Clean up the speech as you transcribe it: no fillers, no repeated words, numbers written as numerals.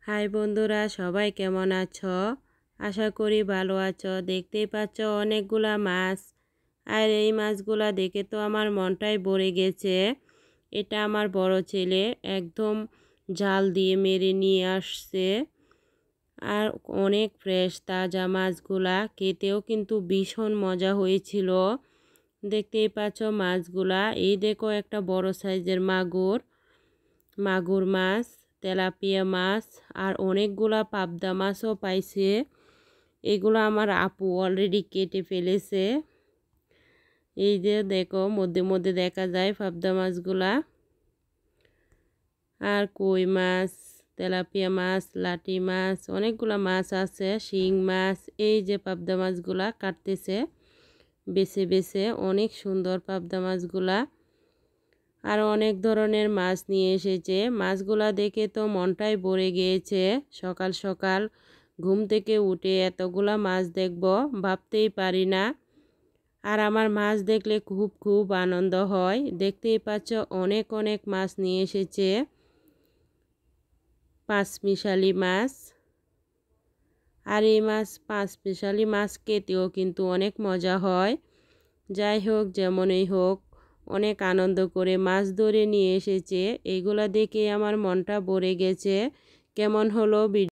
High বন্ধুরা, সবাই কেমন আছো? আশা করি ভালো আছো। দেখতেই পাচ্ছ অনেকগুলা মাছ, আর এই মাছগুলা দেখে তো আমার মনটাই ভরে গেছে। এটা আমার বড় ছেলে একদম জাল দিয়ে মেরে নিয়ে আসছে, আর অনেক ফ্রেশ তাজা মাছগুলা, খেতেও কিন্তু ভীষণ মজা হয়েছিল। দেখতেই পাচ্ছ মাছগুলা। এই দেখো একটা বড় সাইজের মাগুর মাছ, তেলাপিয়া মাছ, আর অনেকগুলা পাবদা মাছও পাইছে। এগুলো আমার আপু অলরেডি কেটে ফেলেছে। এই যে দেখো মধ্যে মধ্যে দেখা যায় পাবদা মাছগুলা। আর কই মাছ, তেলাপিয়া মাছ, লাটি মাছ, অনেকগুলা মাছ আছে, শিং মাছ। এই যে পাবদা মাছগুলা কাটতেছে বেছে বেছে, অনেক সুন্দর পাবদা মাছগুলা। আর অনেক ধরনের মাছ নিয়ে এসেছে। মাছগুলা দেখে তো মনটাই ভরে গিয়েছে। সকাল সকাল ঘুম থেকে উঠে এতগুলা মাছ দেখব ভাবতেই পারি না। আর আমার মাছ দেখলে খুব খুব আনন্দ হয়। দেখতেই পাচ্ছ অনেক অনেক মাছ নিয়ে এসেছে। পাঁচমিশালি মাছ। আর এই পাঁচমিশালি মাছ খেতেও কিন্তু অনেক মজা হয়। যাই হোক, যেমনই হোক, অনেক আনন্দ করে মাছ ধরে নিয়ে এসেছে। এইগুলা দেখে আমার মনটা ভরে গেছে। কেমন হলো ভিডিও?